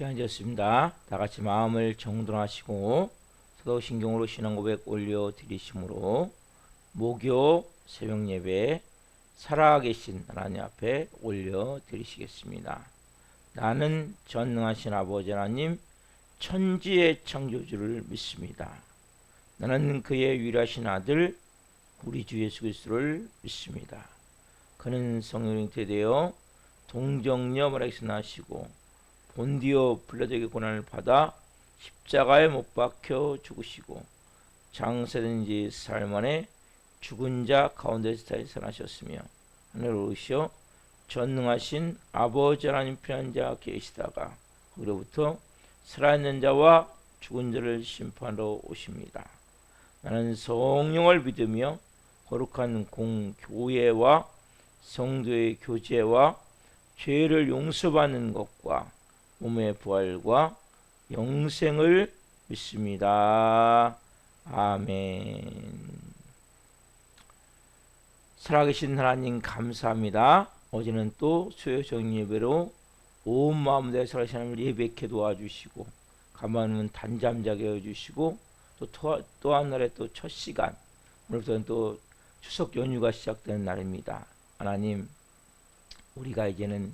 시간이 되었습니다. 다 같이 마음을 정돈하시고 사도신경으로 신앙 고백 올려드리심으로 목요 새벽 예배 살아계신 하나님 앞에 올려드리시겠습니다. 나는 전능하신 아버지 하나님 천지의 창조주를 믿습니다. 나는 그의 유일하신 아들 우리 주 예수 그리스도를 믿습니다. 그는 성령이 되어 동정녀 마리아에서 나시고 본디오 빌라도에게 고난을 받아 십자가에 못 박혀 죽으시고 장사된 지 사흘 만에 죽은 자 가운데서 살아나셨으며 하늘로 오르시어 전능하신 아버지 하나님 편한 자 계시다가 그로부터 살아있는 자와 죽은 자를 심판하러 오십니다. 나는 성령을 믿으며 거룩한 공교회와 성도의 교제와 죄를 용서받는 것과 몸의 부활과 영생을 믿습니다. 아멘. 살아계신 하나님 감사합니다. 어제는 또 수요 정리 예배로 온 마음 다해 살아계신 하나님을 예배케 도와주시고 가만히는 단잠 자게 해주시고 또 한 날에 또 첫 시간 오늘부터는 또 추석 연휴가 시작되는 날입니다. 하나님, 우리가 이제는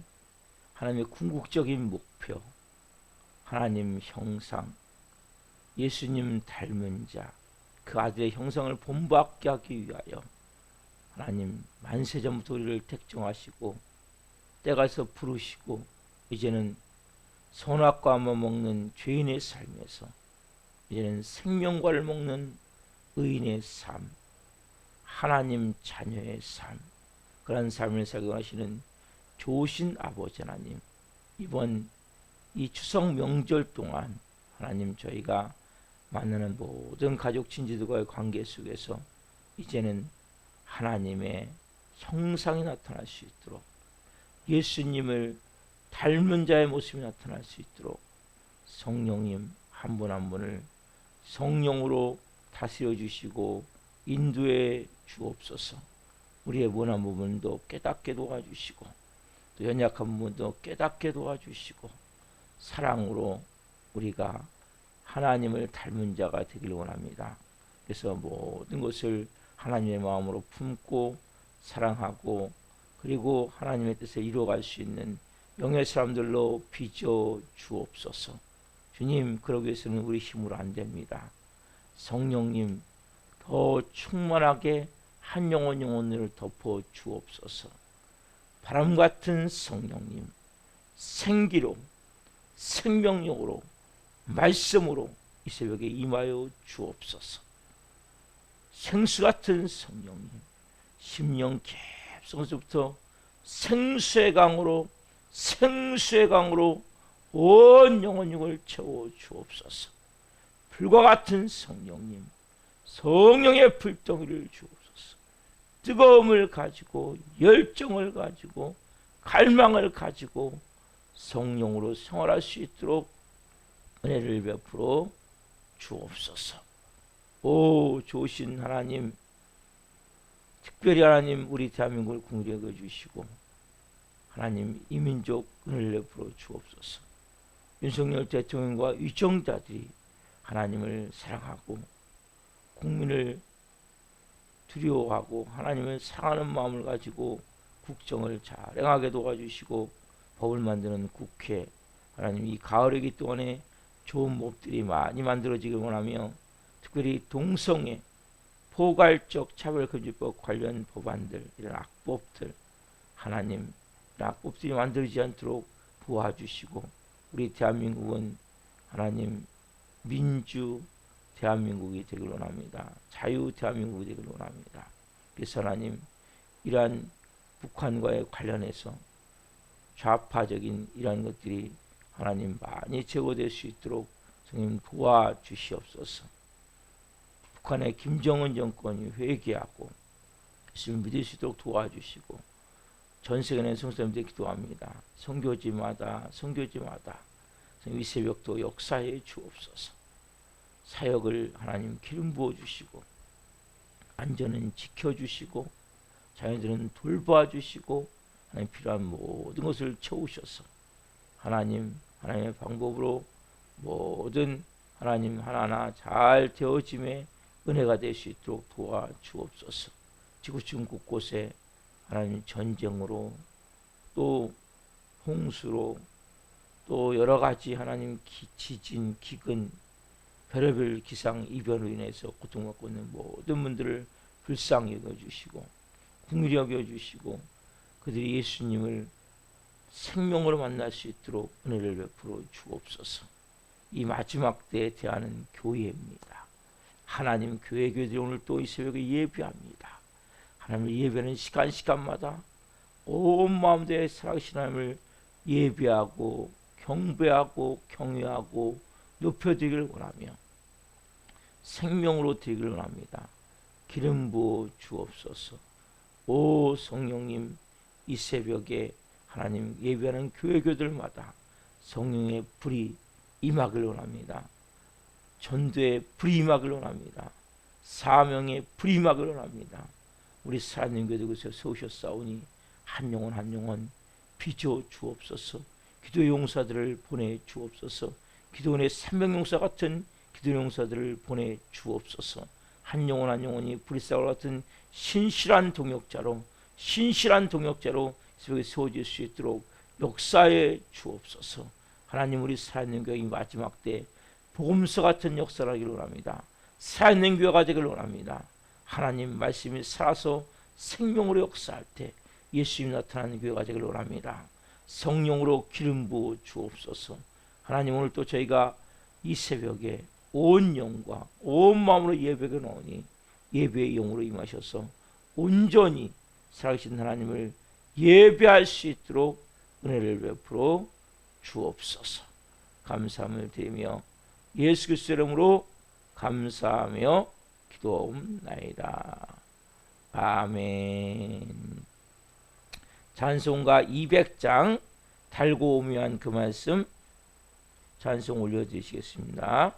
하나님의 궁극적인 목표, 하나님 형상, 예수님 닮은 자, 그 아들의 형상을 본받게 하기 위하여 하나님 만세전부터 우리를 택정하시고 때가서 부르시고 이제는 선악과 먹는 죄인의 삶에서 이제는 생명과를 먹는 의인의 삶, 하나님 자녀의 삶, 그런 삶을 살게 하시는 좋으신 아버지 하나님, 이번 이 추석 명절 동안 하나님 저희가 만나는 모든 가족 친지들과의 관계 속에서 이제는 하나님의 형상이 나타날 수 있도록 예수님을 닮은 자의 모습이 나타날 수 있도록 성령님 한 분 한 분을 성령으로 다스려 주시고 인도해 주옵소서. 우리의 원한 부분도 깨닫게 도와주시고 또 연약한 부분도 깨닫게 도와주시고 사랑으로 우리가 하나님을 닮은 자가 되길 원합니다. 그래서 모든 것을 하나님의 마음으로 품고 사랑하고 그리고 하나님의 뜻을 이루어갈 수 있는 영의 사람들로 빚어 주옵소서. 주님, 그러기 위해서는 우리 힘으로 안 됩니다. 성령님 더 충만하게 한 영혼을 덮어 주옵소서. 바람 같은 성령님, 생기로 생명력으로 말씀으로 이 새벽에 임하여 주옵소서. 생수 같은 성령님, 심령 깊성에서부터 생수의 강으로 온 영혼육을 채워 주옵소서. 불과 같은 성령님, 성령의 불덩이를 주옵소서. 뜨거움을 가지고 열정을 가지고 갈망을 가지고 성령으로 생활할 수 있도록 은혜를 베풀어 주옵소서. 오 좋으신 하나님, 특별히 하나님 우리 대한민국을 긍휼히 여겨주시고 하나님 이 민족 은혜를 베풀어 주옵소서. 윤석열 대통령과 위정자들이 하나님을 사랑하고 국민을 두려워하고 하나님을 사랑하는 마음을 가지고 국정을 잘 행하게 도와주시고 법을 만드는 국회, 하나님 이 가을이기 동안에 좋은 법들이 많이 만들어지길 원하며 특별히 동성애, 포괄적 차별금지법 관련 법안들, 이런 악법들 하나님 악법들이 만들어지지 않도록 도와주시고 우리 대한민국은 하나님 민주 대한민국이 되길 원합니다. 자유 대한민국이 되길 원합니다. 그래서 하나님 이러한 북한과의 관련해서 좌파적인 이러한 것들이 하나님 많이 제거될 수 있도록 성령 도와주시옵소서. 북한의 김정은 정권이 회개하고 예수를 믿을 수 있도록 도와주시고 전 세계 내 성도님들 기도합니다. 선교지마다 이 새벽도 역사해 주옵소서. 사역을 하나님 기름 부어 주시고 안전은 지켜주시고 자녀들은 돌봐 주시고 하나님 필요한 모든 것을 채우셔서 하나님 하나님의 방법으로 모든 하나님 하나하나 잘 되어짐에 은혜가 될 수 있도록 도와주옵소서. 지구촌 곳곳에 하나님 전쟁으로 또 홍수로 또 여러 가지 하나님 지진, 기근, 별의별 기상 이변으로 인해서 고통받고 있는 모든 분들을 불쌍히 여겨주시고 긍휼히 여겨주시고 그들이 예수님을 생명으로 만날 수 있도록 은혜를 베풀어 주옵소서. 이 마지막 때에 대하는 교회입니다. 하나님 교회들이 오늘 또 이 새벽에 예배합니다. 하나님을 예배하는 시간마다 온 마음 다해 살아계신 하나님을 예배하고 경배하고 경외하고 높여드리기를 원하며 생명으로 드리기를 원합니다. 기름 부어 주옵소서. 오 성령님, 이 새벽에 하나님 예배하는 교회들마다 성령의 불이 임하길 원합니다. 전도의 불이 임하길 원합니다. 사명의 불이 임하길 원합니다. 우리 살아있는 교회들에서 세우셨사오니 한 영혼 한 영혼 빚어 주옵소서. 기도의 용사들을 보내 주옵소서. 기도원의 생명용사 같은 기도의 용사들을 보내 주옵소서. 한 영혼 한 영혼이 브리스와 같은 신실한 동역자로 새벽에 세워질 수 있도록 역사해 주옵소서. 하나님, 우리 살아있는 교회 마지막 때 복음서 같은 역사를 하기를 원합니다. 살아있는 교회가 되기를 원합니다. 하나님 말씀이 살아서 생명으로 역사할 때 예수님이 나타나는 교회가 되기를 원합니다. 성령으로 기름 부어 주옵소서. 하나님, 오늘 또 저희가 이 새벽에 온 영과 온 마음으로 예배가 나오니 예배의 영으로 임하셔서 온전히 살아계신 하나님을 예배할 수 있도록 은혜를 베풀어 주옵소서. 감사함을 드리며 예수 그리스도 이름으로 감사하며 기도하옵나이다. 아멘. 찬송가 200장 달고 오묘한 그 말씀 찬송 올려드리시겠습니다.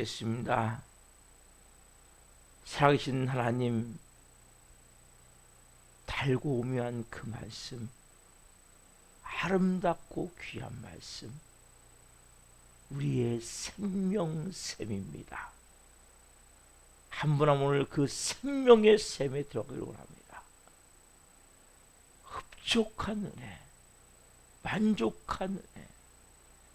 기도하시겠습니다. 살아계신 하나님, 달고 오묘한 그 말씀, 아름답고 귀한 말씀, 우리의 생명샘입니다. 한 분 한 분 오늘 그 생명의 샘에 들어가기를 원합니다. 흡족한 은혜, 만족한 은혜,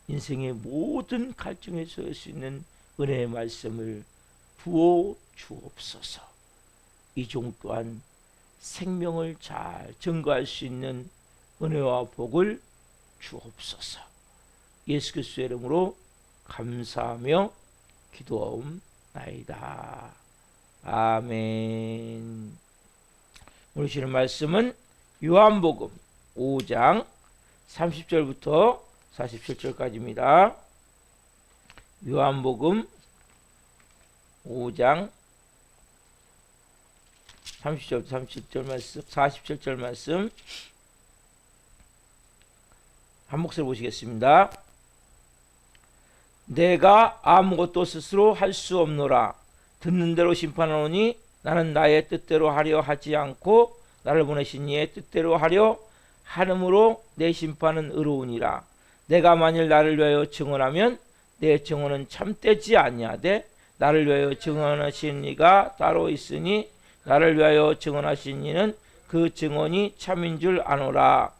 인생의 모든 갈증에서 할 수 있는 은혜의 말씀을 부어 주옵소서. 이 종 또한 생명을 잘 증거할 수 있는 은혜와 복을 주옵소서. 예수 그리스도의 이름으로 감사하며 기도하옵나이다. 아멘. 오늘 주시는 말씀은 요한복음 5장 30절부터 47절까지입니다. 요한복음 5장 30절부터 37절 말씀, 47절 말씀 한 목소리 보시겠습니다. 내가 아무것도 스스로 할 수 없노라. 듣는 대로 심판하노니 나는 나의 뜻대로 하려 하지 않고 나를 보내신 이의 뜻대로 하려 하므로 내 심판은 의로우니라. 내가 만일 나를 위하여 증언하면 내 증언은 참되지 아니하되 나를 위하여 증언하신 이가 따로 있으니 나를 위하여 증언하신 이는 그 증언이 참인 줄 아노라.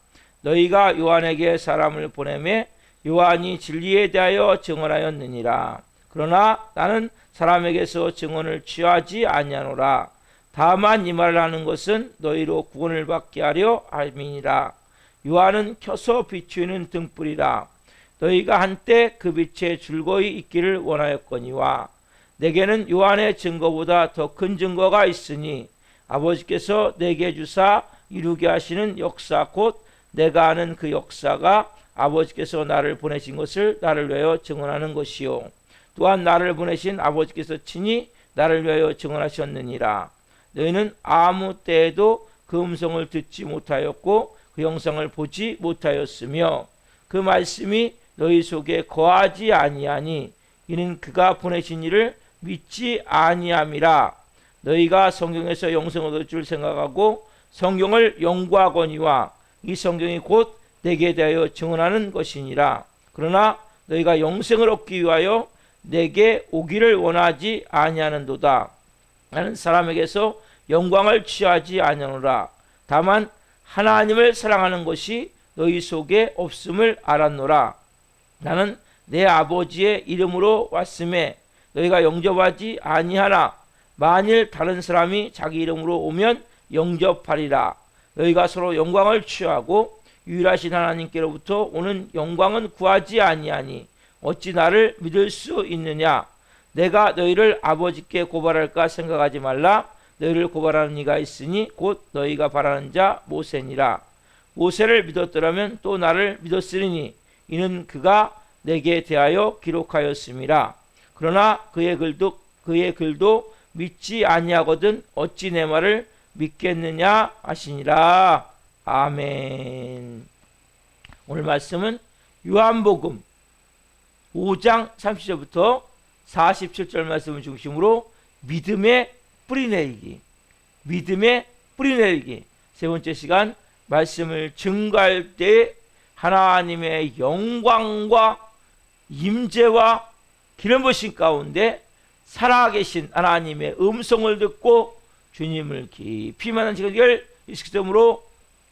너희가 요한에게 사람을 보내매 요한이 진리에 대하여 증언하였느니라. 그러나 나는 사람에게서 증언을 취하지 아니하노라. 다만 이 말을 하는 것은 너희로 구원을 받게 하려 함이니라. 요한은 켜서 비추이는 등불이라. 너희가 한때 그 빛에 즐거이 있기를 원하였거니와 내게는 요한의 증거보다 더 큰 증거가 있으니 아버지께서 내게 주사 이루게 하시는 역사 곧 내가 아는 그 역사가 아버지께서 나를 보내신 것을 나를 위하여 증언하는 것이요 또한 나를 보내신 아버지께서 친히 나를 위하여 증언하셨느니라. 너희는 아무 때에도 그 음성을 듣지 못하였고 그 영상을 보지 못하였으며 그 말씀이 너희 속에 거하지 아니하니 이는 그가 보내신 이를 믿지 아니함이라. 너희가 성경에서 영생을 얻을 줄 생각하고 성경을 연구하거니와 이 성경이 곧 내게 대하여 증언하는 것이니라. 그러나 너희가 영생을 얻기 위하여 내게 오기를 원하지 아니하는도다. 나는 사람에게서 영광을 취하지 아니하노라. 다만 하나님을 사랑하는 것이 너희 속에 없음을 알았노라. 나는 내 아버지의 이름으로 왔음에 너희가 영접하지 아니하나 만일 다른 사람이 자기 이름으로 오면 영접하리라. 너희가 서로 영광을 취하고 유일하신 하나님께로부터 오는 영광은 구하지 아니하니 어찌 나를 믿을 수 있느냐. 내가 너희를 아버지께 고발할까 생각하지 말라. 너희를 고발하는 이가 있으니 곧 너희가 바라는 자 모세니라. 모세를 믿었더라면 또 나를 믿었으리니 이는 그가 내게 대하여 기록하였음이라. 그러나 그의 글도 믿지 아니하거든 어찌 내 말을 믿겠느냐 하시니라. 아멘. 오늘 말씀은 요한복음 5장 30절부터 47절 말씀을 중심으로 믿음의 뿌리내리기, 믿음의 뿌리내리기. 세 번째 시간 말씀을 증거할 때 하나님의 영광과 임재와 기름 부으심 가운데 살아계신 하나님의 음성을 듣고 주님을 깊이 만난 시간을 예수님으로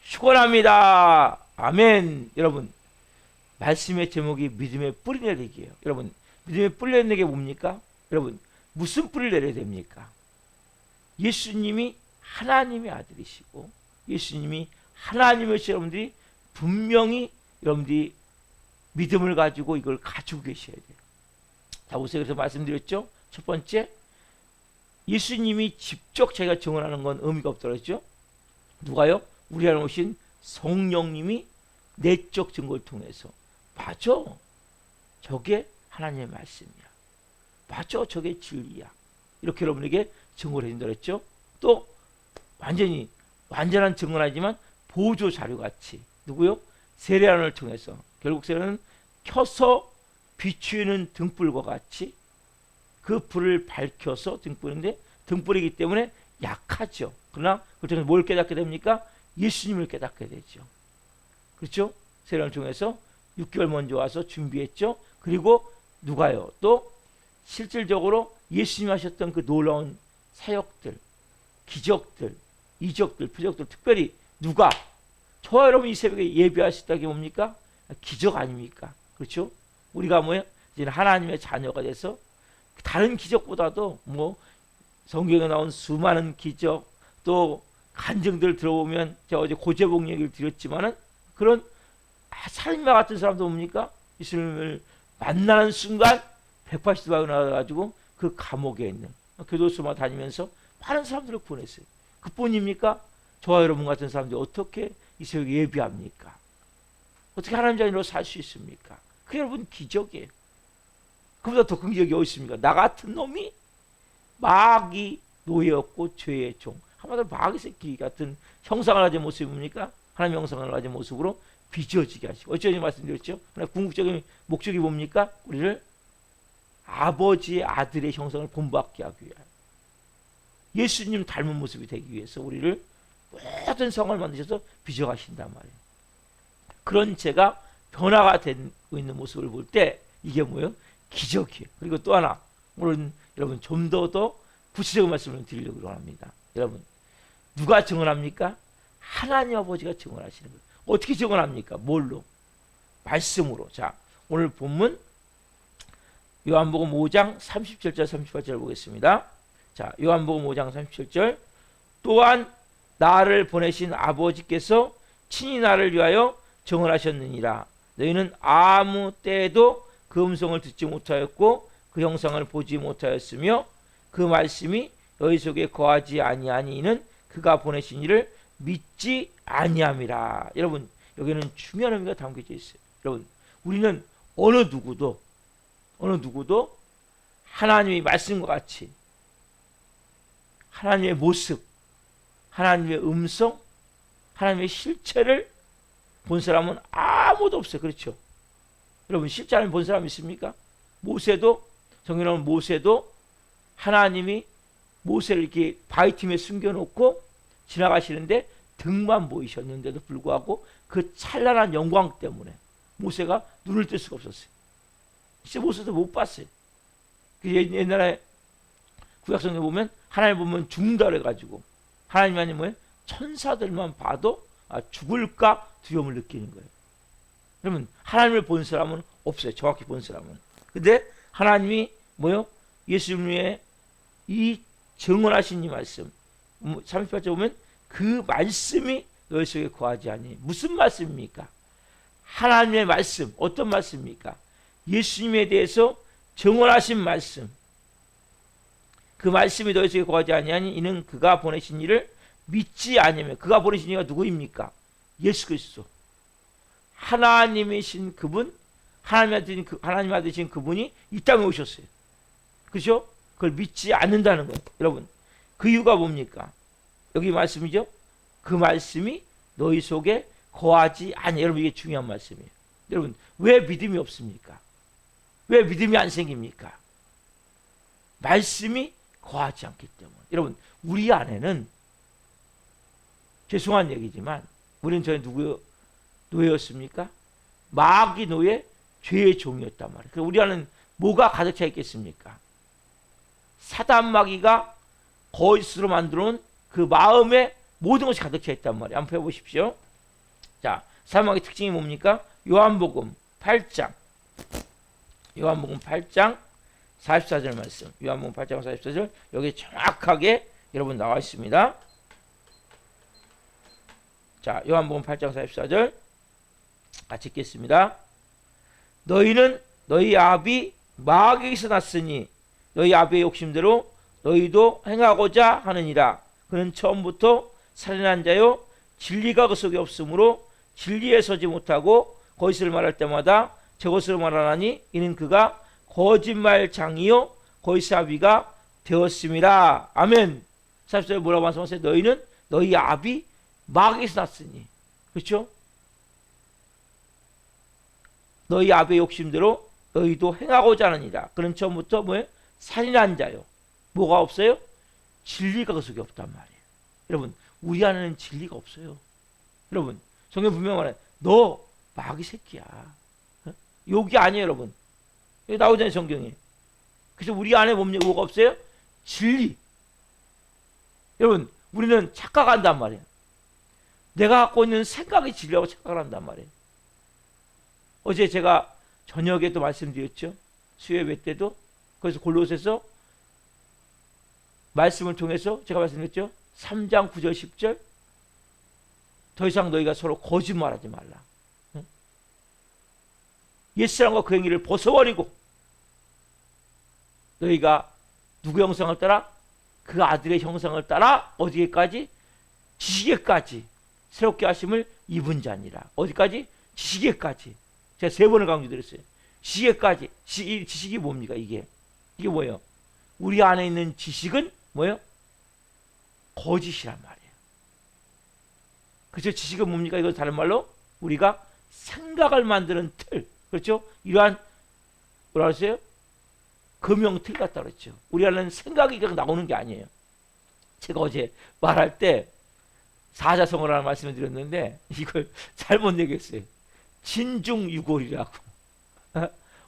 축원합니다. 아멘. 여러분, 말씀의 제목이 믿음의 뿌리 내리기예요. 여러분, 믿음의 뿌리 내리는 게 뭡니까? 여러분, 무슨 뿌리를 내려야 됩니까? 예수님이 하나님의 아들이시고 예수님이 하나님이시 여러분들이 분명히 여러분들이 믿음을 가지고 이걸 가지고 계셔야 돼요. 자, 보세요. 그래서 말씀드렸죠. 첫 번째, 예수님이 직접 자기가 증언하는 건 의미가 없더랬죠. 누가요? 우리 안에 오신 성령님이 내적 증거를 통해서 맞아, 저게 하나님의 말씀이야. 맞아, 저게 진리야. 이렇게 여러분에게 증거를 해준다 그랬죠. 또 완전한 증거는 아니지만 보조 자료같이 누구요? 세례요한을 통해서 결국 세례는 켜서 비추이는 등불과 같이 그 불을 밝혀서 등불인데 등불이기 때문에 약하죠. 그러나 그렇다고 뭘 깨닫게 됩니까? 예수님을 깨닫게 되죠. 그렇죠? 세례를 통해서 6개월 먼저 와서 준비했죠. 그리고 누가요? 또 실질적으로 예수님 하셨던 그 놀라운 사역들, 기적들, 이적들, 표적들, 특별히 누가? 저와 여러분 이 새벽에 예배하셨다는 게 뭡니까? 기적 아닙니까? 그렇죠? 우리가 뭐예요? 이제 하나님의 자녀가 돼서 다른 기적보다도 뭐 성경에 나온 수많은 기적, 또 간증들 들어보면 제가 어제 고재복 얘기를 드렸지만은 그런 살인마 같은 사람도 뭡니까? 예수님을 만나는 순간 180도가 나와가지고 그 감옥에 있는 교도소만 다니면서 많은 사람들을 구원했어요. 그뿐입니까? 저와 여러분 같은 사람들이 어떻게 이 새벽에 예배합니까? 어떻게 하나님 자녀로 살 수 있습니까? 그게 여러분 기적이에요. 그보다 더 큰 기적이 어디 있습니까? 나 같은 놈이 마귀 노예였고 죄의 종, 한마디로 마귀 새끼 같은 형상을 가진 모습입니까? 하나님 형상을 가진 모습으로 빚어지게 하시고, 어쩌니 말씀드렸죠? 궁극적인 목적이 뭡니까? 우리를 아버지의 아들의 형상을 본받게 하기 위하여, 예수님 닮은 모습이 되기 위해서 우리를 모든 성을 만드셔서 빚어가신단 말이에요. 그런 제가 변화가 되고 있는 모습을 볼 때 이게 뭐예요? 기적이에요. 그리고 또 하나, 오늘 여러분 좀 더 구체적인 말씀을 드리려고 합니다. 여러분, 누가 증언합니까? 하나님 아버지가 증언하시는 거예요. 어떻게 증언합니까? 뭘로? 말씀으로. 자, 오늘 본문 요한복음 5장 37절 38절 보겠습니다. 자, 요한복음 5장 37절. 또한 나를 보내신 아버지께서 친히 나를 위하여 증언하셨느니라. 너희는 아무 때에도 그 음성을 듣지 못하였고 그 형상을 보지 못하였으며 그 말씀이 너희 속에 거하지 아니하니 이는 그가 보내신 이를 믿지 아니함이라. 여러분, 여기는 중요한 의미가 담겨져 있어요. 여러분, 우리는 어느 누구도 하나님의 말씀과 같이 하나님의 모습, 하나님의 음성, 하나님의 실체를 본 사람은 아무도 없어요. 그렇죠? 여러분, 실제 하나님 본 사람 있습니까? 모세도, 성경에 나오는 모세도 하나님이 모세를 이렇게 바위틈에 숨겨놓고 지나가시는데 등만 보이셨는데도 불구하고 그 찬란한 영광 때문에 모세가 눈을 뜰 수가 없었어요. 진짜 모세도 못 봤어요. 옛날에 구약성경에 보면 하나님 보면 죽는다 그래가지고 하나님 아니 뭐예요? 천사들만 봐도 죽을까 두려움을 느끼는 거예요. 그러면 하나님을 본 사람은 없어요. 정확히 본 사람은. 근데 하나님이 뭐요? 예수님의 이 증언하신 이 말씀 38절 보면 그 말씀이 너희 속에 거하지 아니. 무슨 말씀입니까? 하나님의 말씀. 어떤 말씀입니까? 예수님에 대해서 증언하신 말씀. 그 말씀이 너희 속에 거하지 아니하니 이는 그가 보내신 이를 믿지 아니하면. 그가 보내신 이가 누구입니까? 예수 그리스도. 하나님이신 그분, 하나님 아들이신 그분이 이 땅에 오셨어요. 그렇죠? 그걸 믿지 않는다는 거예요. 여러분, 그 이유가 뭡니까? 여기 말씀이죠. 그 말씀이 너희 속에 거하지 아니. 여러분, 이게 중요한 말씀이에요. 여러분, 왜 믿음이 없습니까? 왜 믿음이 안 생깁니까? 말씀이 거하지 않기 때문에. 여러분, 우리 안에는, 죄송한 얘기지만 우리는 전에 누구 노예였습니까? 마귀 노예, 죄의 종이었단 말이에요. 그럼 우리 안에는 뭐가 가득 차 있겠습니까? 사단 마귀가 거짓으로 만들어 놓은 그 마음에 모든 것이 가득 차 있단 말이에요. 한번 펴보십시오. 자, 사단 마귀의 특징이 뭡니까? 요한복음 8장 44절 말씀. 요한복음 8장 44절. 여기 정확하게 여러분 나와 있습니다. 자, 요한복음 8장 44절 같이 읽겠습니다. 너희는 너희 아비 마귀에게서 났으니 너희 아비의 욕심대로 너희도 행하고자 하느니라. 그는 처음부터 살인한 자요 진리가 그 속에 없으므로 진리에 서지 못하고 거짓을 말할 때마다 저것으로 말하나니 이는 그가 거짓말장이요 거짓 아비가 되었음이라. 아멘. 40절에 뭐라고 말씀하세요? 너희는 너희 아비 마귀에서 났으니. 그렇죠? 너희 아비의 욕심대로 너희도 행하고자 하느니라. 그는 처음부터 뭐예요? 살인한 자요. 뭐가 없어요? 진리가 그 속에 없단 말이에요. 여러분, 우리 안에는 진리가 없어요. 여러분, 성경 분명히 말해. 너 마귀 새끼야. 어? 욕이 아니에요, 여러분. 여기 나오잖아요, 성경에. 그래서 우리 안에 뭐가 없어요? 진리. 여러분, 우리는 착각한단 말이에요. 내가 갖고 있는 생각이 진리라고 착각을 한단 말이에요. 어제 제가 저녁에도 말씀드렸죠. 수요예배 때도. 그래서 골로새서 말씀을 통해서 제가 말씀드렸죠. 3장 9절 10절. 더 이상 너희가 서로 거짓말하지 말라. 옛사람과 그 행위를 벗어버리고 너희가 누구 형상을 따라? 그 아들의 형상을 따라 어디에까지? 지식에까지 새롭게 하심을 입은 자니라. 어디까지? 지식에까지. 제가 3번을 강조드렸어요. 지식에까지. 지식이 뭡니까? 이게 뭐예요? 우리 안에 있는 지식은 뭐예요? 거짓이란 말이에요. 그래서 지식은 뭡니까? 이거 다른 말로 우리가 생각을 만드는 틀. 그렇죠? 이러한 뭐라 그랬어요? 금형틀 같다 그랬죠. 우리 안에는 생각이 그냥 나오는 게 아니에요. 제가 어제 말할 때 사자성어라는 말씀을 드렸는데 이걸 잘못 얘기했어요. 진중유골이라고.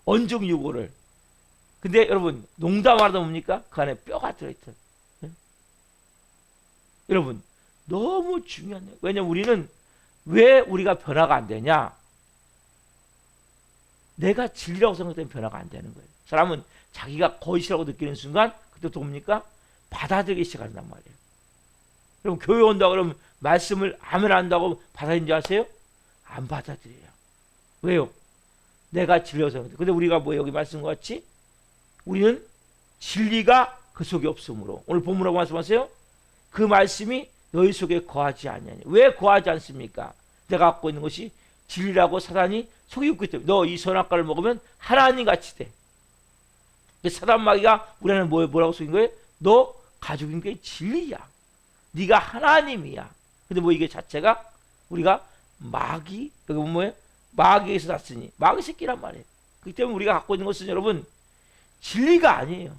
언중유골을. 근데 여러분 농담하다 뭡니까? 그 안에 뼈가 들어있다. 여러분 너무 중요한 거예요. 왜냐면 우리는 왜 우리가 변화가 안 되냐? 내가 진리라고 생각되면 변화가 안 되는 거예요. 사람은 자기가 거짓이라고 느끼는 순간 그때부터 뭡니까? 받아들이기 시작한단 말이에요. 그럼 교회 온다 그러면 말씀을 아멘 한다고 받아들이는 줄 아세요? 안 받아들여요. 왜요? 내가 진리라고 생각해요. 근데 우리가 뭐 여기 말씀과 같이 우리는 진리가 그 속에 없으므로 오늘 본문하고 말씀하세요. 그 말씀이 너희 속에 거하지 않냐니. 왜 거하지 않습니까? 내가 갖고 있는 것이 진리라고 사단이 속이고 있기 때문에. 너 이 선악과를 먹으면 하나님 같이 돼. 사단 마귀가 우리 안에 뭐라고 속인 거예요? 너 가지고 있는 게 진리야. 네가 하나님이야. 근데 뭐 이게 자체가 우리가 마귀, 여기 보면 뭐예요? 마귀에서 났으니. 마귀 새끼란 말이에요. 그렇기 때문에 우리가 갖고 있는 것은 여러분 진리가 아니에요.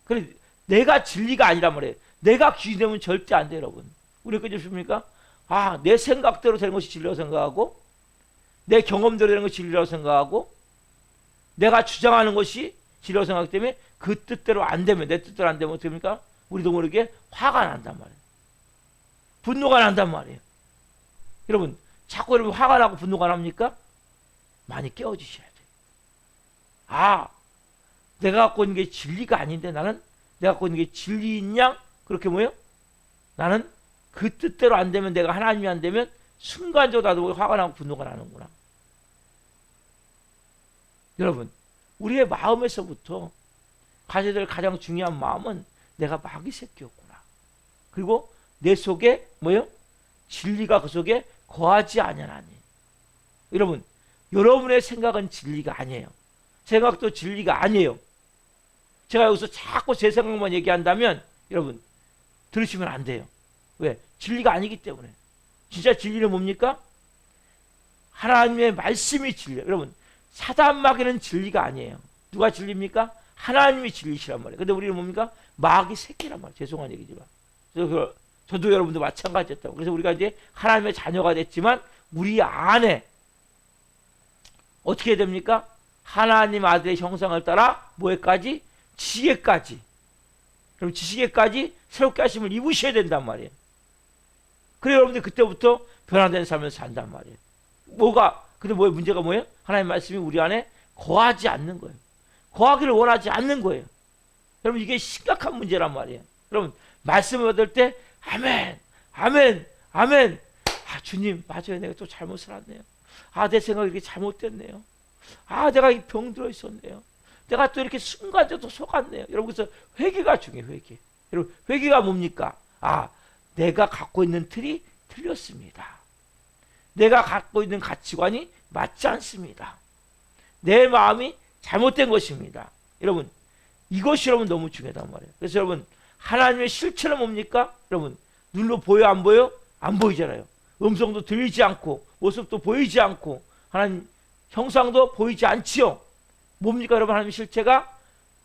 그래 내가 진리가 아니란 말이에요. 내가 귀되면 절대 안 돼요, 여러분. 우리 그렇습니까? 아, 내 생각대로 되는 것이 진리라고 생각하고 내 경험대로 되는 것이 진리라고 생각하고 내가 주장하는 것이 진리라고 생각하기 때문에 그 뜻대로 안 되면, 내 뜻대로 안 되면 어떻게 됩니까? 우리도 모르게 화가 난단 말이에요. 분노가 난단 말이에요. 여러분 자꾸 여러분 화가 나고 분노가 납니까? 많이 깨워주셔야 돼요. 아, 내가 갖고 있는 게 진리가 아닌데 나는 내가 갖고 있는 게 진리인 양 그렇게 뭐예요? 나는 그 뜻대로 안 되면 내가 하나님이 안 되면 순간적으로 나도 화가 나고 분노가 나는구나. 여러분 우리의 마음에서부터 가져야 될 가장 중요한 마음은 내가 마귀 새끼였구나. 그리고 내 속에 뭐예요? 진리가 그 속에 거하지 아니하나니. 여러분 여러분의 생각은 진리가 아니에요. 생각도 진리가 아니에요. 제가 여기서 자꾸 제 생각만 얘기한다면 여러분 들으시면 안 돼요. 왜? 진리가 아니기 때문에. 진짜 진리는 뭡니까? 하나님의 말씀이 진리예요. 여러분 사단 마귀는 진리가 아니에요. 누가 진리입니까? 하나님이 진리시란 말이에요. 근데 우리는 뭡니까? 마귀 새끼란 말이에요. 죄송한 얘기지만. 그래서 저도 여러분도 마찬가지였다고. 그래서 우리가 이제 하나님의 자녀가 됐지만 우리 안에 어떻게 됩니까? 하나님 아들의 형상을 따라 뭐에까지? 지혜까지. 그럼 지식에까지 새롭게 하심을 입으셔야 된단 말이에요. 그래 여러분들 그때부터 변화된 삶을 산단 말이에요. 근데 문제가 뭐예요? 하나님의 말씀이 우리 안에 거하지 않는 거예요. 거하기를 원하지 않는 거예요. 여러분 이게 심각한 문제란 말이에요. 여러분 말씀을 받을 때 아멘, 아멘, 아멘. 아 주님 맞아요. 내가 또 잘못 살았네요. 아 내 생각이 이렇게 잘못됐네요. 아 내가 이 병 들어 있었네요. 내가 또 이렇게 순간적으로 속았네요. 여러분 그래서 회개가 중요해요. 회개. 여러분 회개가 뭡니까? 아 내가 갖고 있는 틀이 틀렸습니다. 내가 갖고 있는 가치관이 맞지 않습니다. 내 마음이 잘못된 것입니다. 여러분 이것이 여러분 너무 중요하단 말이에요. 그래서 여러분 하나님의 실체는 뭡니까? 여러분 눈으로 보여 안 보여? 안 보이잖아요. 음성도 들리지 않고 모습도 보이지 않고 하나님 형상도 보이지 않지요. 뭡니까 여러분 하나님의 실체가?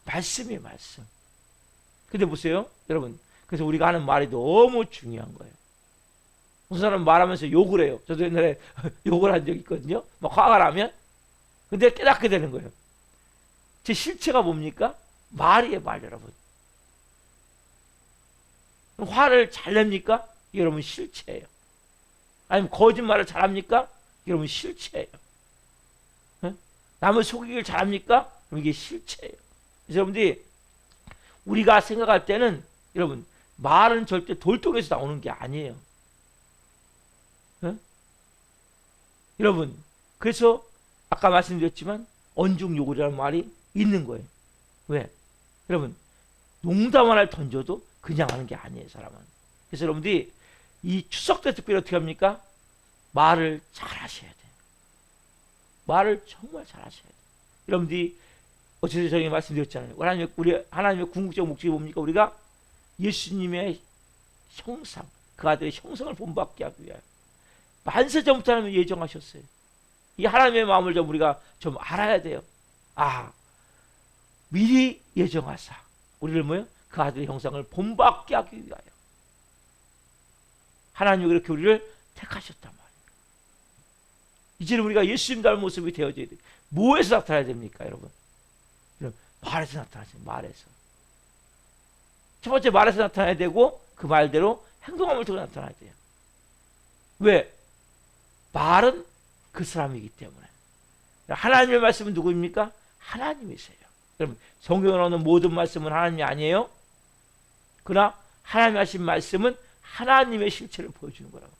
말씀이에요, 말씀. 근데 보세요, 여러분. 그래서 우리가 하는 말이 너무 중요한 거예요. 무슨 사람 말하면서 욕을 해요. 저도 옛날에 욕을 한 적이 있거든요. 막 화가 나면. 근데 깨닫게 되는 거예요. 제 실체가 뭡니까? 말이에요, 말, 여러분. 화를 잘 냅니까? 이게 여러분 실체예요. 아니면 거짓말을 잘합니까? 이게 여러분 실체예요. 남을 속이기를 잘합니까? 그럼 이게 실체예요. 그래서 여러분들이 우리가 생각할 때는 여러분 말은 절대 돌통에서 나오는 게 아니에요. 여러분 그래서 아까 말씀드렸지만 언중요구라는 말이 있는 거예요. 왜? 여러분 농담 하나를 던져도 그냥 하는 게 아니에요, 사람은. 그래서 여러분들이 이 추석 때 특별히 어떻게 합니까? 말을 잘 하셔야 돼요. 말을 정말 잘 하셔야 돼요. 여러분들이 어제도 저희 말씀드렸잖아요. 하나님의 궁극적 목적이 뭡니까? 우리가 예수님의 형상, 그 아들의 형상을 본받게 하기 위하여 만세전부터 하나님 예정하셨어요. 이 하나님의 마음을 좀 우리가 좀 알아야 돼요. 아, 미리 예정하사 우리를 뭐요? 그 아들의 형상을 본받게 하기 위하여 하나님이 그렇게 우리를 택하셨단 말이에요. 이제는 우리가 예수님 닮은 모습이 되어져야 돼요. 뭐에서 나타나야 됩니까, 여러분? 말에서 나타나세요. 말에서. 첫 번째 말에서 나타나야 되고 그 말대로 행동함을 통해 나타나야 돼요. 왜? 말은 그 사람이기 때문에. 하나님의 말씀은 누구입니까? 하나님이세요. 여러분 성경에 나오는 모든 말씀은 하나님이 아니에요. 그러나 하나님이 하신 말씀은 하나님의 실체를 보여주는 거라고.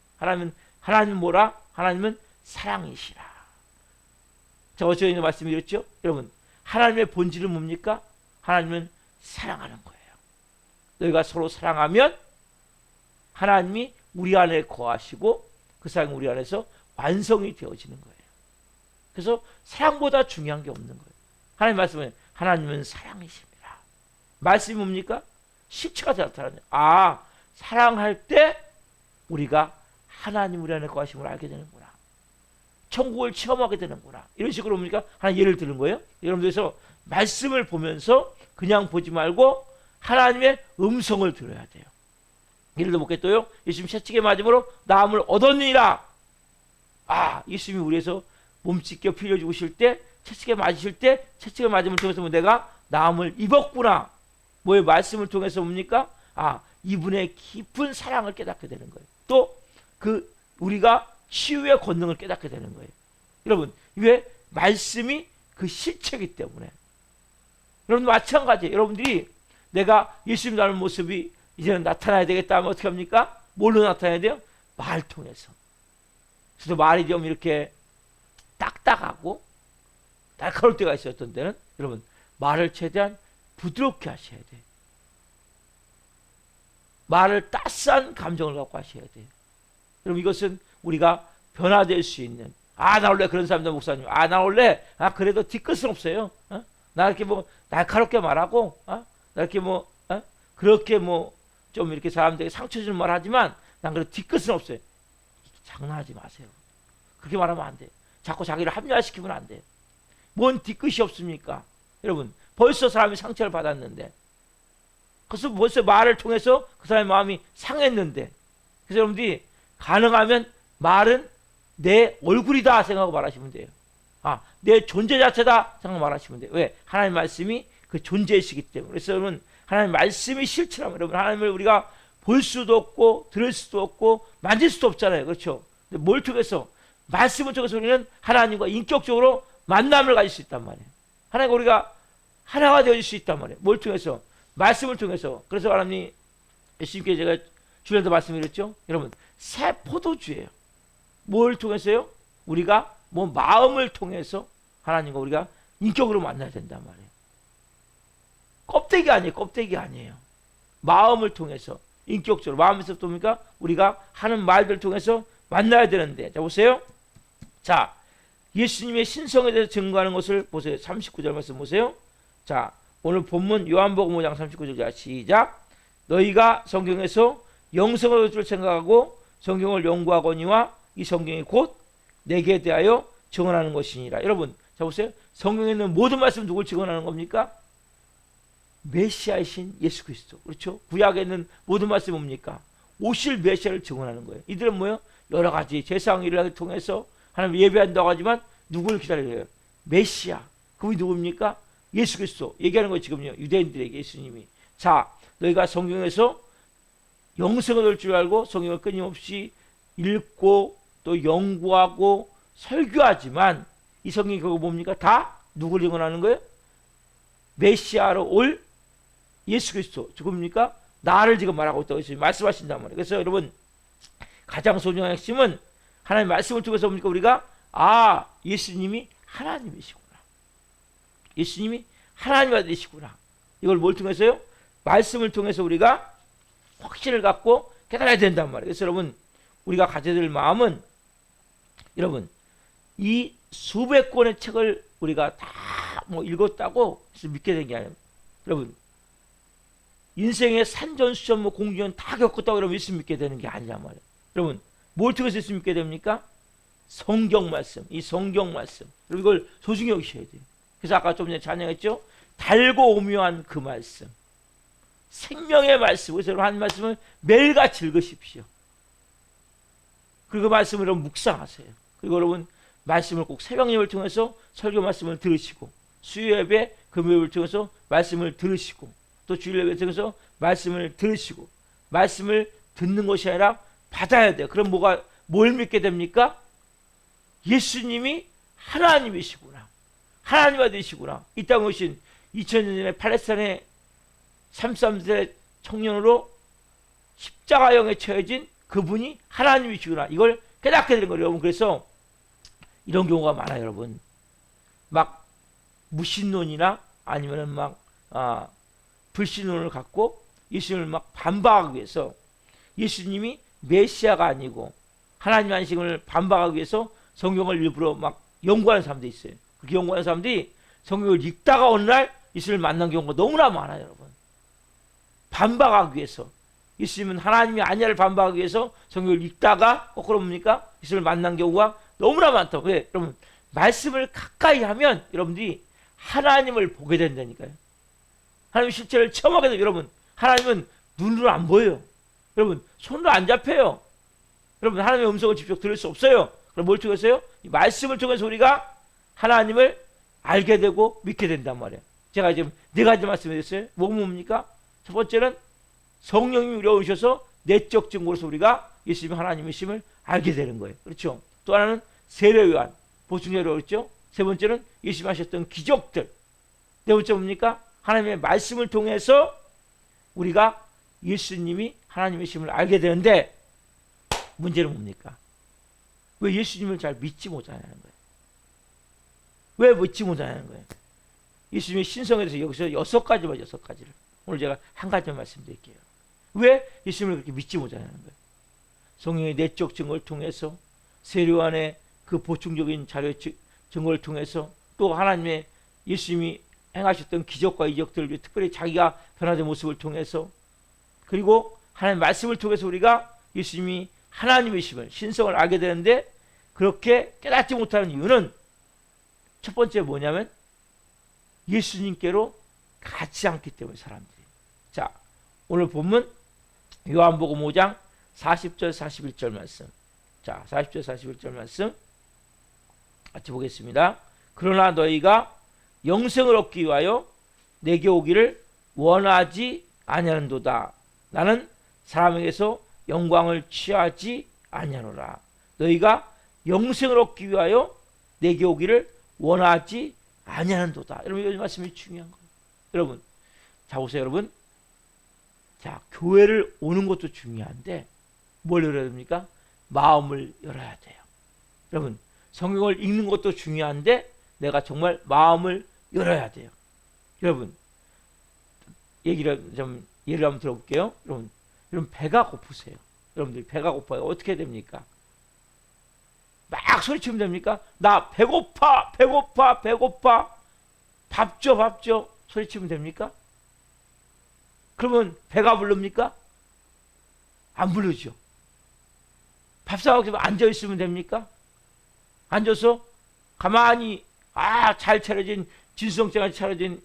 하나님은 뭐라? 하나님은 사랑이시라. 자, 어제 말씀드렸죠? 여러분 하나님의 본질은 뭡니까? 하나님은 사랑하는 거예요. 너희가 서로 사랑하면 하나님이 우리 안에 거하시고 그 사랑이 우리 안에서 완성이 되어지는 거예요. 그래서 사랑보다 중요한 게 없는 거예요. 하나님 말씀은 하나님은 사랑이십니다. 말씀이 뭡니까? 실체가 나타나요. 아, 사랑할 때 우리가 하나님 우리 안에 거하심을 알게 되는구나. 천국을 체험하게 되는구나. 이런 식으로 뭡니까? 하나 예를 드는 거예요. 여러분들께서 말씀을 보면서 그냥 보지 말고 하나님의 음성을 들어야 돼요. 예를 들어 볼게요. 예수님 채찍에 맞음으로 나음을 얻었느니라. 아, 예수님이 우리에서 몸 찢겨 피려 죽으실 때 채찍에 맞으실 때 채찍에 맞음을 통해서 내가 나음을 입었구나. 뭐의 말씀을 통해서 뭡니까? 아, 이분의 깊은 사랑을 깨닫게 되는 거예요. 또 그 우리가 치유의 권능을 깨닫게 되는 거예요. 여러분 왜? 말씀이 그 실체이기 때문에. 여러분 마찬가지예요. 여러분들이 내가 예수님 닮은 모습이 이제는 나타나야 되겠다 하면 어떻게 합니까? 뭘로 나타나야 돼요? 말 통해서. 그래서 말이 좀 이렇게 딱딱하고 날카로울 때가 있어요. 어떤 때는 여러분 말을 최대한 부드럽게 하셔야 돼요. 말을 따스한 감정을 갖고 하셔야 돼요. 여러분 이것은 우리가 변화될 수 있는. 아, 나 원래 그런 사람이다 목사님. 아, 나 원래 그래도 뒤끝은 없어요. 나 이렇게 뭐 날카롭게 말하고, 나 이렇게 뭐 그렇게 뭐 좀 이렇게 사람들에게 상처 주는 말 하지만 난 그래도 뒤끝은 없어요. 장난하지 마세요. 그렇게 말하면 안 돼요. 자꾸 자기를 합리화시키면 안 돼요. 뭔 뒤끝이 없습니까? 여러분 벌써 사람이 상처를 받았는데, 그래서 벌써 말을 통해서 그 사람의 마음이 상했는데, 그래서 여러분들이 가능하면 말은 내 얼굴이다 생각하고 말하시면 돼요. 아, 내 존재 자체다 생각하고 말하시면 돼요. 왜? 하나님 말씀이 그 존재이시기 때문에. 그래서 여러분 하나님 말씀이 실체라면 여러분 하나님을 우리가 볼 수도 없고 들을 수도 없고 만질 수도 없잖아요. 그렇죠? 근데 뭘 통해서? 말씀을 통해서 우리는 하나님과 인격적으로 만남을 가질 수 있단 말이에요. 하나님과 우리가 하나가 되어질 수 있단 말이에요. 뭘 통해서? 말씀을 통해서. 그래서 하나님 예수님께 제가 주일에도 말씀드렸죠. 여러분 새 포도주예요. 뭘 통해서요? 우리가 뭐 마음을 통해서 하나님과 우리가 인격으로 만나야 된단 말이에요. 껍데기 아니에요. 껍데기 아니에요. 마음을 통해서 인격적으로. 마음에서 뭡니까? 우리가 하는 말들을 통해서 만나야 되는데, 자 보세요. 자, 예수님의 신성에 대해서 증거하는 것을 보세요. 39절 말씀 보세요. 자, 오늘 본문 요한복음 5장 39절. 자, 시작. 너희가 성경에서 영성을 얻을 줄 생각하고 성경을 연구하거니와 이 성경이 곧 내게 대하여 증언하는 것이니라. 여러분 자 보세요. 성경에 있는 모든 말씀 누굴 증언하는 겁니까? 메시아이신 예수 그리스도. 그렇죠? 구약에 있는 모든 말씀이 뭡니까? 오실 메시아를 증언하는 거예요. 이들은 뭐예요? 여러 가지 제사장 일을 통해서 하나님 예배한다고 하지만 누구를 기다려요? 메시아. 그분이 누굽니까? 예수 그리스도. 얘기하는 거 지금요. 유대인들에게 예수님이. 자, 너희가 성경에서 영생을 얻을 줄 알고 성경을 끊임없이 읽고 또 연구하고 설교하지만 이 성경이 그거 뭡니까? 다 누구를 증언하는 거예요? 메시아로 올 예수 그리스도. 누굽니까? 나를 지금 말하고 있다고 말씀하신단 말이에요. 그래서 여러분 가장 소중한 핵심은 하나님의 말씀을 통해서 뭡니까? 우리가 예수님이 하나님이시구나. 예수님이 하나님이 되시구나. 이걸 뭘 통해서요? 말씀을 통해서 우리가 확신을 갖고 깨달아야 된단 말이에요. 그래서 여러분 우리가 가져야 될 마음은 여러분 이 수백 권의 책을 우리가 다 읽었다고 믿게 된 게 아니에요. 여러분 인생의 산전수전 공중전 다 겪었다고 그러면 예수 믿게 되는 게 아니란 말이에요. 여러분 뭘 통해서 예수 믿게 됩니까? 성경 말씀. 이 성경 말씀. 여러분 이걸 소중히 여기셔야 돼요. 그래서 아까 좀 전에 찬양했죠? 달고 오묘한 그 말씀. 생명의 말씀. 그래서 여러분 하나님 말씀을 매일같이 읽으십시오. 그리고 그 말씀을 여러분 묵상하세요. 그리고 여러분 말씀을 꼭 새벽 예배를 통해서 설교 말씀을 들으시고 수요 예배 금요일을 통해서 말씀을 들으시고 또 주일 예배를 통해서 말씀을 들으시고 말씀을 듣는 것이 아니라 받아야 돼요. 그럼 뭘 믿게 됩니까? 예수님이 하나님이시구나. 하나님이 되시구나. 이 땅에 오신 2000년 전에 팔레스타인의 33세 청년으로 십자가형에 처해진 그분이 하나님이시구나. 이걸 깨닫게 되는 거예요, 여러분. 그래서 이런 경우가 많아요, 여러분. 막 무신론이나 아니면은 불신론을 갖고 예수님을 막 반박하기 위해서 예수님이 메시아가 아니고 하나님 안식을 반박하기 위해서 성경을 일부러 막 연구하는 사람도 있어요. 그렇게 연구하는 사람들이 성경을 읽다가 어느 날 예수님을 만난 경우가 너무나 많아요, 여러분. 반박하기 위해서 예수님은 하나님이 아니야를 반박하기 위해서 성경을 읽다가 거꾸로 뭡니까? 예수님을 만난 경우가 너무나 많다고. 왜? 여러분 말씀을 가까이 하면 여러분들이 하나님을 보게 된다니까요. 하나님 실체를 처음 하게 돼요. 여러분 하나님은 눈으로 안 보여요. 여러분 손으로 안 잡혀요. 여러분 하나님의 음성을 직접 들을 수 없어요. 그럼 뭘 통해서요? 이 말씀을 통해서 우리가 하나님을 알게 되고 믿게 된단 말이에요. 제가 지금 4가지 말씀드렸어요. 뭡니까? 첫 번째는 성령님이 우리가 오셔서 내적 증거로서 우리가 예수님이 하나님이심을 알게 되는 거예요. 그렇죠? 또 하나는 세례요한 보충제로 그랬죠? 세 번째는 예수님이 하셨던 기적들. 네 번째 뭡니까? 하나님의 말씀을 통해서 우리가 예수님이 하나님이심을 알게 되는데 문제는 뭡니까? 왜 예수님을 잘 믿지 못하냐는 거예요. 왜 믿지 못하냐는 거예요. 예수님의 신성에 대해서 여기서 6가지를 오늘 제가 한 가지만 말씀드릴게요. 왜 예수님을 그렇게 믿지 못하냐는 거예요. 성령의 내적 증거를 통해서 세례요한의 그 보충적인 자료 증거를 통해서 또 하나님의 예수님이 행하셨던 기적과 이적들을 특별히 자기가 변화된 모습을 통해서 그리고 하나님의 말씀을 통해서 우리가 예수님이 하나님이심을 신성을 알게 되는데 그렇게 깨닫지 못하는 이유는 첫 번째 뭐냐면 예수님께로 가지 않기 때문에 사람들이. 자, 오늘 본문 요한복음 5장 40절 41절 말씀. 자, 40절 41절 말씀 같이 보겠습니다. 그러나 너희가 영생을 얻기 위하여 내게 오기를 원하지 아니하는도다. 나는 사람에게서 영광을 취하지 아니하노라. 너희가 영생을 얻기 위하여 내게 오기를 원하지 아니하는도다. 여러분 이 말씀이 중요한 거예요. 여러분 자 보세요. 여러분 자 교회를 오는 것도 중요한데 뭘 열어야 됩니까? 마음을 열어야 돼요. 여러분 성경을 읽는 것도 중요한데 내가 정말 마음을 열어야 돼요. 여러분 예를 한번 들어볼게요. 여러분 배가 고프세요. 여러분들 배가 고파요. 어떻게 됩니까? 막 소리치면 됩니까? 나 배고파 밥 줘 소리치면 됩니까? 그러면 배가 부릅니까? 안 부르죠. 밥 사먹으면 앉아있으면 됩니까? 앉아서 가만히 잘 차려진 진수성찬같이 차려진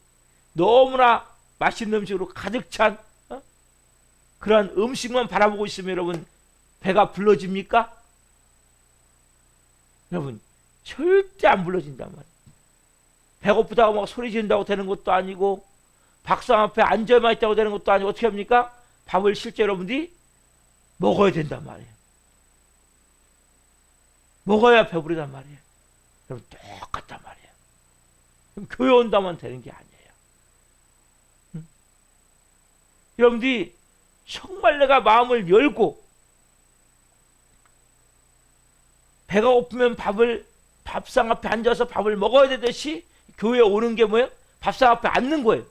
너무나 맛있는 음식으로 가득 찬 그러한 음식만 바라보고 있으면 여러분 배가 불러집니까? 여러분 절대 안 불러진단 말이에요. 배고프다고 막 소리 지른다고 되는 것도 아니고 밥상 앞에 앉아만 있다고 되는 것도 아니고 어떻게 합니까? 밥을 실제 여러분들이 먹어야 된단 말이에요. 먹어야 배부르단 말이에요. 여러분 똑같단 말이에요. 그럼 교회 온다면 되는 게 아니에요. 여러분들이 정말 내가 마음을 열고 배가 고프면 밥상 앞에 앉아서 밥을 먹어야 되듯이 교회에 오는 게 뭐예요? 밥상 앞에 앉는 거예요.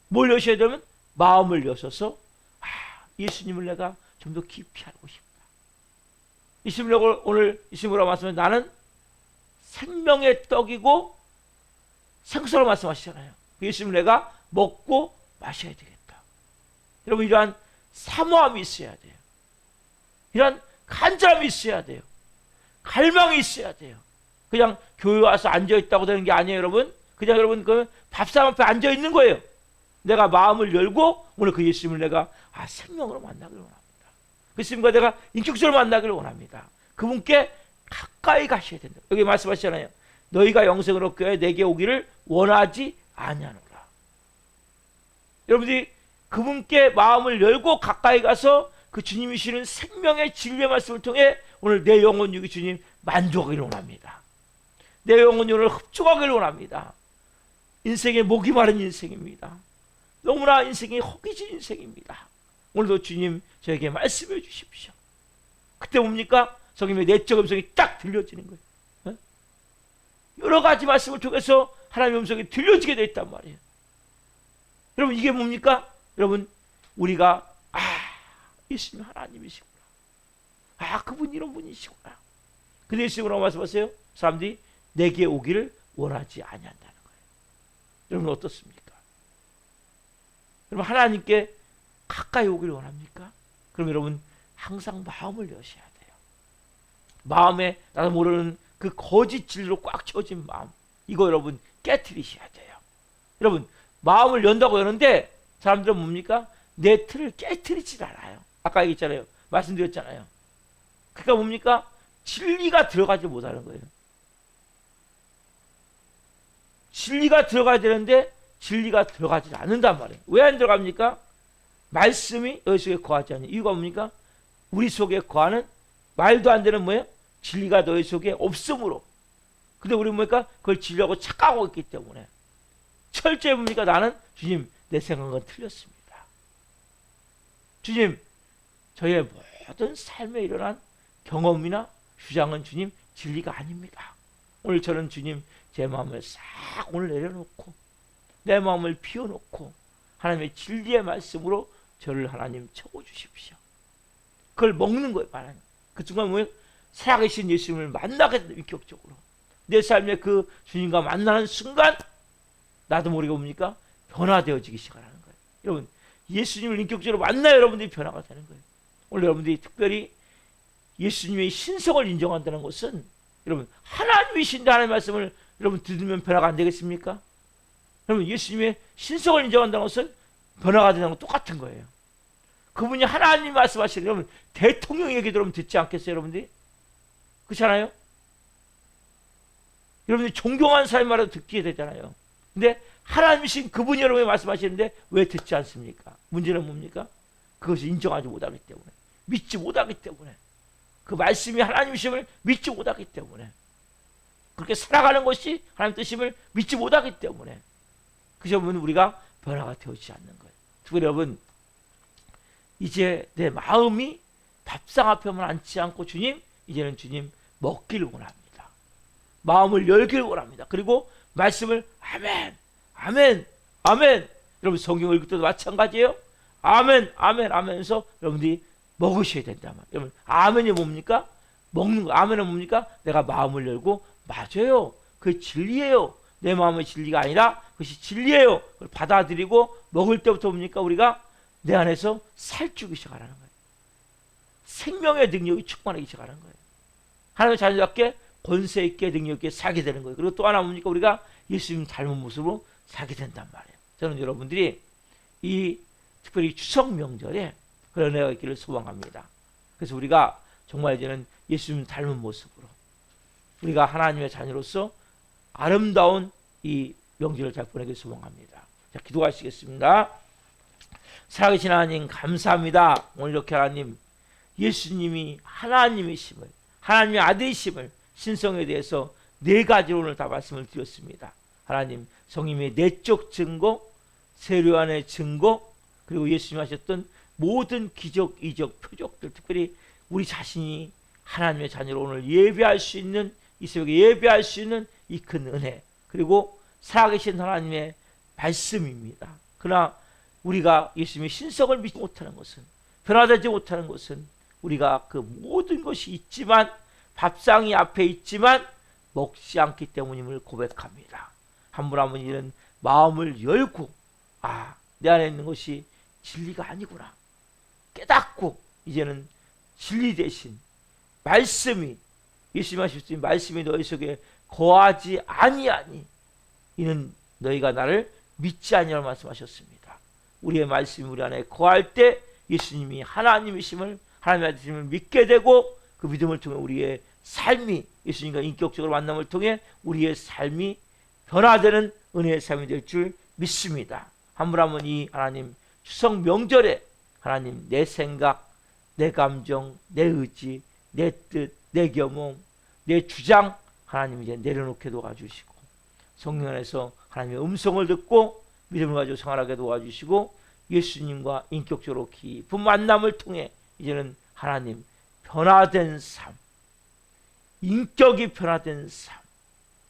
뭘 여셔야 되면 마음을 여셔서 예수님을 내가 좀 더 깊이 알고 싶다. 예수님을 오늘 예수님으로 말씀하면 나는 생명의 떡이고 생수로 말씀하시잖아요. 예수님을 내가 먹고 마셔야 되겠다. 여러분 이러한 사모함이 있어야 돼요. 이러한 간절함이 있어야 돼요. 갈망이 있어야 돼요. 그냥 교회 와서 앉아있다고 되는 게 아니에요. 여러분 그냥 여러분 그 밥상 앞에 앉아있는 거예요. 내가 마음을 열고 오늘 그 예수님을 내가 생명으로 만나기를 원합니다. 그 예수님과 내가 인격적으로 만나기를 원합니다. 그분께 가까이 가셔야 된다. 여기 말씀하시잖아요. 너희가 영생을 얻게 하여 내게 오기를 원하지 아니하노라. 여러분들이 그분께 마음을 열고 가까이 가서 그 주님이 주시는 생명의 진리의 말씀을 통해 오늘 내 영혼 육이 주님 만족하기를 원합니다. 내 영혼 육을 흡족하기를 원합니다. 인생의 목이 마른 인생입니다. 너무나 인생이 허기진 인생입니다. 오늘도 주님 저에게 말씀해 주십시오. 그때 뭡니까? 성님의 내적 음성이 딱 들려지는 거예요. 여러 가지 말씀을 통해서 하나님의 음성이 들려지게 되어 있단 말이에요. 여러분 이게 뭡니까? 여러분 우리가 예수님 하나님이시구나. 그분 이런 분이시구나. 근데 예수님으로 말씀하세요. 사람들이 내게 오기를 원하지 아니한다는 거예요. 여러분 어떻습니까? 여러분 하나님께 가까이 오기를 원합니까? 그럼 여러분 항상 마음을 여셔야 돼요. 마음에 나도 모르는 그 거짓 진리로 꽉 채워진 마음, 이거 여러분 깨트리셔야 돼요. 여러분 마음을 연다고 여는데 사람들은 뭡니까? 내 틀을 깨트리질 않아요. 아까 얘기했잖아요. 말씀드렸잖아요. 그러니까 뭡니까? 진리가 들어가지 못하는 거예요. 진리가 들어가야 되는데 진리가 들어가지 않는단 말이에요. 왜 안 들어갑니까? 말씀이 너희 속에 거하지 않는 이유가 뭡니까? 우리 속에 거하는 말도 안 되는 뭐예요? 진리가 너희 속에 없으므로. 근데 우리 뭡니까? 그걸 진리하고 착각하고 있기 때문에. 철저히 뭡니까? 나는 주님 내 생각은 틀렸습니다. 주님 저의 모든 삶에 일어난 경험이나 주장은 주님 진리가 아닙니다. 오늘 저는 주님 제 마음을 싹 오늘 내려놓고 내 마음을 비워놓고 하나님의 진리의 말씀으로 저를 하나님 채워주십시오. 그걸 먹는 거예요. 하나님. 그 순간 뭐예요? 살아계신 예수님을 만나게 된다. 인격적으로 내 삶에 그 주님과 만나는 순간 나도 모르게 뭡니까? 변화되어지기 시작하는 거예요. 여러분 예수님을 인격적으로 만나야 여러분들이 변화가 되는 거예요. 오늘 여러분들이 특별히 예수님의 신성을 인정한다는 것은 여러분 하나님이신데 하나님의 말씀을 여러분 들으면 변화가 안 되겠습니까? 여러분 예수님의 신성을 인정한다는 것은 변화가 되는 건 똑같은 거예요. 그분이 하나님 말씀하시는 여러분 대통령 얘기 들으면 듣지 않겠어요? 여러분들이? 그렇잖아요? 여러분들이 존경하는 사람 말도 듣게 되잖아요. 근데 하나님이신 그분이 여러분이 말씀하시는데 왜 듣지 않습니까? 문제는 뭡니까? 그것을 인정하지 못하기 때문에, 믿지 못하기 때문에, 그 말씀이 하나님이심을 믿지 못하기 때문에, 그렇게 살아가는 것이 하나님 뜻임을 믿지 못하기 때문에 그 점은 우리가 변화가 되어지지 않는 거예요. 특별히 여러분 이제 내 마음이 밥상 앞에만 앉지 않고 주님 이제는 주님 먹기를 원합니다. 마음을 열기를 원합니다. 그리고 말씀을 아멘 아멘 아멘 여러분 성경 읽을 때도 마찬가지예요. 아멘 아멘 아멘에서 여러분들이 먹으셔야 된다 말이에요. 여러분 아멘이 뭡니까? 먹는 거. 아멘은 뭡니까? 내가 마음을 열고 맞아요. 그게 진리예요. 내 마음의 진리가 아니라 그것이 진리예요. 그걸 받아들이고 먹을 때부터 뭡니까? 우리가 내 안에서 살찌기 시작하는 거예요. 생명의 능력이 충만하기 시작하는 거예요. 하나님의 자녀답게 권세 있게 능력 있게 살게 되는 거예요. 그리고 또 하나 뭡니까? 우리가 예수님 닮은 모습으로 살게 된단 말이에요. 저는 여러분들이 이 특별히 추석 명절에 그런 은혜가 있기를 소망합니다. 그래서 우리가 정말 이제는 예수님 닮은 모습으로 우리가 하나님의 자녀로서 아름다운 이 명절을 잘 보내길 소망합니다. 자, 기도하시겠습니다. 살아계신 하나님 감사합니다. 오늘 이렇게 하나님 예수님이 하나님이심을, 하나님의 아들이심을, 신성에 대해서 네 가지로 오늘 다 말씀을 드렸습니다. 하나님 성님의 내적 증거, 세례요한의 증거, 그리고 예수님 하셨던 모든 기적, 이적, 표적들, 특별히 우리 자신이 하나님의 자녀로 오늘 예배할 수 있는, 이 새벽에 예배할 수 있는 이 큰 은혜, 그리고 살아계신 하나님의 말씀입니다. 그러나 우리가 예수님의 신성을 믿지 못하는 것은, 변화되지 못하는 것은 우리가 그 모든 것이 있지만, 밥상이 앞에 있지만 먹지 않기 때문임을 고백합니다. 한 분 한 분 이런 마음을 열고, 내 안에 있는 것이 진리가 아니구나 깨닫고, 이제는 진리 대신 말씀이, 예수님 하셨으니 말씀이 너희 속에 거하지 아니하니 이는 너희가 나를 믿지 아니하라고 말씀하셨습니다. 우리의 말씀이 우리 안에 거할 때 예수님이 하나님이심을, 하나님의 아들이심을 믿게 되고, 그 믿음을 통해 우리의 삶이, 예수님과 인격적으로 만남을 통해 우리의 삶이 변화되는 은혜의 삶이 될 줄 믿습니다. 한 분 한 분 이 하나님 추석 명절에 하나님 내 생각, 내 감정, 내 의지, 내 뜻, 내 겸용, 내 주장 하나님 이제 내려놓게 도와주시고, 성령 안에서 하나님의 음성을 듣고 믿음을 가지고 생활하게 도와주시고, 예수님과 인격적으로 깊은 만남을 통해 이제는 하나님 변화된 삶, 인격이 변화된 삶,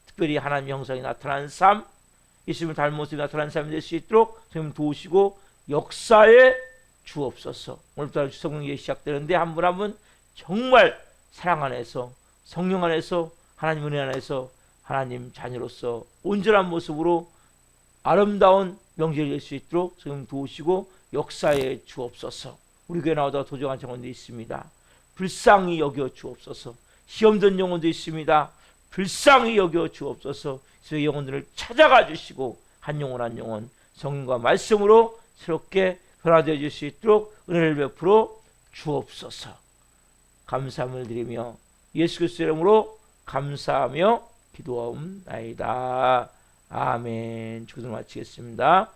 특별히 하나님의 형상이 나타난 삶, 예수님을 닮은 모습이 나타난 삶이 될 수 있도록 성령 도우시고 역사에 주옵소서. 오늘부터 추석명절이 시작되는데 한 분 한 분 정말 사랑 안에서, 성령 안에서, 하나님 은혜 안에서 하나님 자녀로서 온전한 모습으로 아름다운 명절이 될 수 있도록 성령 도우시고 역사에 주옵소서. 우리 교회 나오다가 도적한 영혼도 있습니다. 불쌍히 여겨 주옵소서. 시험된 영혼도 있습니다. 불쌍히 여겨 주옵소서. 그 영혼들을 찾아가 주시고 한 영혼 한 영혼 성령과 말씀으로 새롭게 변화되어 줄 수 있도록 은혜를 베풀어 주옵소서. 감사함을 드리며 예수 그리스도의 이름으로 감사하며 기도하옵나이다. 아멘. 기도를 마치겠습니다.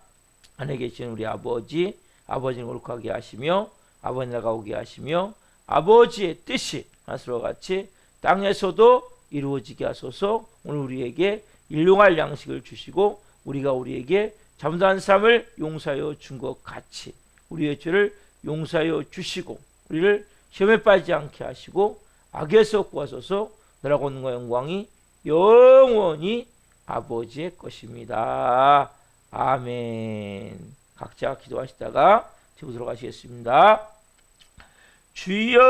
하늘에 계신 우리 아버지, 아버지는 거룩하게 하시며 아버지 나라가 오게 하시며 아버지의 뜻이 하늘과 같이 땅에서도 이루어지게 하소서. 오늘 우리에게 일용할 양식을 주시고 우리가 우리에게 잘못한 사람을 용서하여 준 것 같이 우리의 죄를 용서하여 주시고 우리를 시험에 빠지지 않게 하시고 악에서 구하소서. 나라고 있는 영광이 영원히 아버지의 것입니다. 아멘. 각자 기도하시다가 집으로 들어가시겠습니다. 주여